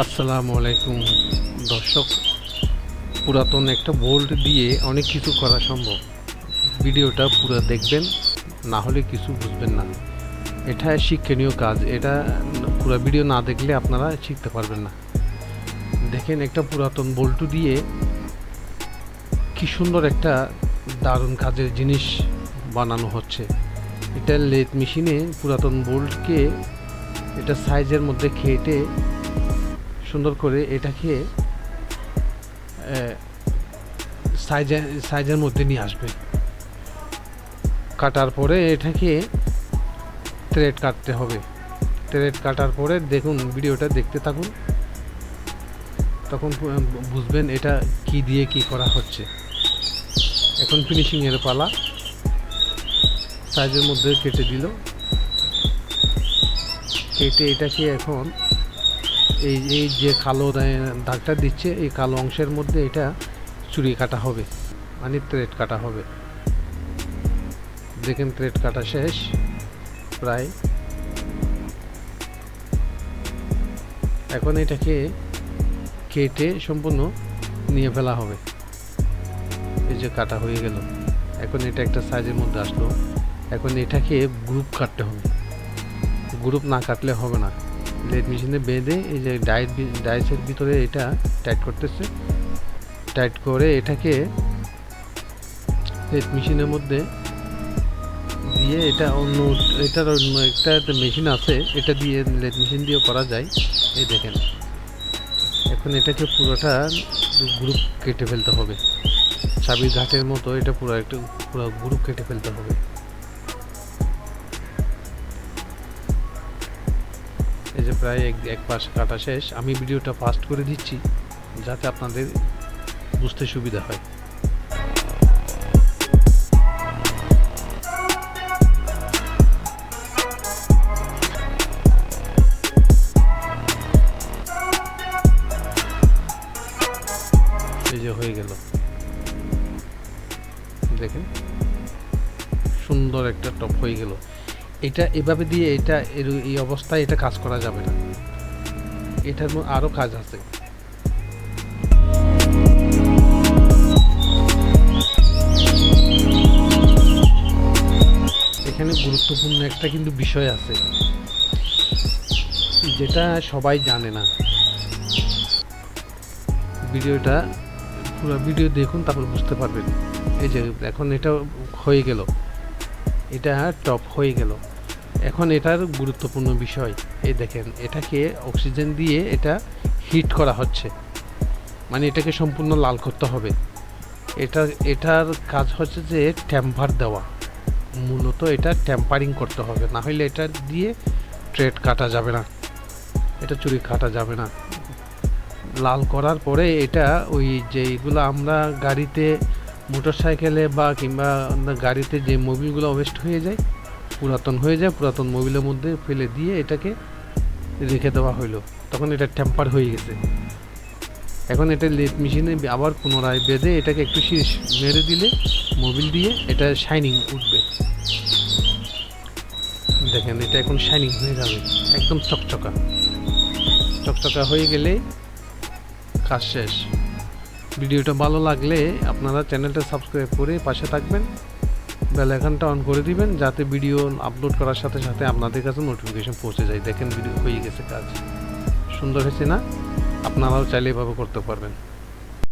আসসালামু আলাইকুম দর্শক, পুরাতন একটা বোল্ট দিয়ে অনেক কিছু করা সম্ভব। ভিডিওটা পুরো দেখবেন, না হলে কিছু বুঝবেন না। এটা শিক্ষণীয় কাজ, এটা পুরো ভিডিও না দেখলে আপনারা শিখতে পারবেন না। দেখেন, একটা পুরাতন বোল্ট দিয়ে কি সুন্দর একটা দারুণ কাজের জিনিস বানানো হচ্ছে। এটা লেথ মেশিনে পুরাতন বোল্টকে এটা সাইজের মধ্যে কেটে সুন্দর করে এটাকে সাইজের মধ্যে নিয়ে আসবে। কাটার পরে এটাকে থ্রেড কাটতে হবে। থ্রেড কাটার পরে দেখুন, ভিডিওটা দেখতে থাকুন, তখন বুঝবেন এটা কি দিয়ে কি করা হচ্ছে। এখন ফিনিশিংয়ের পালা। সাইজের মধ্যে কেটে দিল, কেটে এটাকে এখন এই যে কালো দাগটা দিচ্ছে, এই কালো অংশের মধ্যে এটা চুরি কাটা হবে, মানে থ্রেড কাটা হবে। দেখেন, থ্রেড কাটা শেষ প্রায়। এখন এটাকে কেটে সম্পূর্ণ নিয়ে ফেলা হবে। এই যে কাটা হয়ে গেল, এখন এটা একটা সাইজের মধ্যে আসলো। এখন এটাকে গ্রুপ কাটতে হবে। গ্রুপ না কাটলে হবে না। লেদ মেশিনে বেঁধে এই যে ডাইসের ভিতরে এটা টাইট করতেছে। টাইট করে এটাকে লেদ মেশিনের মধ্যে দিয়ে এটা অন্য একটা মেশিন আছে, এটা দিয়ে লেদ মেশিন দিয়েও করা যায়। এই দেখেন, এখন এটাকে পুরোটা গ্রুপ কেটে ফেলতে হবে। চাবির ঘাটের মতো এটা পুরো গ্রুপ কেটে ফেলতে হবে। এই যে প্রায় এক পাশ কাটা শেষ। আমি ভিডিওটা ফাস্ট করে দিচ্ছি যাতে আপনাদের বুঝতে সুবিধা হয়। এই যে হয়ে গেল, দেখেন সুন্দর একটা টপ হয়ে গেল। এটা এভাবে দিয়ে এই অবস্থায় এটা কাজ করা যাবে না, এটার আরো কাজ আছে। এখানে গুরুত্বপূর্ণ একটা কিন্তু বিষয় আছে, যেটা সবাই জানে না। ভিডিওটা পুরো ভিডিও দেখুন, তারপর বুঝতে পারবেন। এই যে এখন এটা হয়ে গেল, এটা টপ হয়ে গেল। এখন এটার গুরুত্বপূর্ণ বিষয়, এই দেখেন, এটাকে অক্সিজেন দিয়ে এটা হিট করা হচ্ছে, মানে এটাকে সম্পূর্ণ লাল করতে হবে। এটার কাজ হচ্ছে যে টেম্পার দেওয়া। মূলত এটা টেম্পারিং করতে হবে, না হলে এটা দিয়ে থ্রেড কাটা যাবে না, এটা চুরি কাটা যাবে না। লাল করার পরে এটা ওই যে এগুলো আমরা গাড়িতে, মোটর সাইকেলে বা কিংবা গাড়িতে যে মোবিলগুলো ওয়েস্ট হয়ে যায়, পুরাতন মোবিলের মধ্যে ফেলে দিয়ে এটাকে রেখে দেওয়া হইলো, তখন এটা টেম্পার হয়ে গেছে। এখন এটা লেদ মেশিনে আবার পুনরায় বেঁধে এটাকে একটু শীষ মেরে দিলে মোবিল দিয়ে এটা শাইনিং উঠবে। দেখেন, এটা এখন শাইনিং হয়ে যাবে, একদম চকচকা হয়ে গেলে কাজ শেষ। ভিডিওটা ভালো লাগলে আপনারা চ্যানেলটা সাবস্ক্রাইব করে পাশে থাকবেন, বেল আইকনটা অন করে দিবেন, যাতে ভিডিও আপলোড করার সাথে সাথে আপনাদের কাছে নোটিফিকেশন পৌঁছে যায়। দেখেন, ভিডিও হয়ে গেছে, কাজ সুন্দর হয়েছে না? আপনারাও চাইলে এভাবে করতে পারবেন।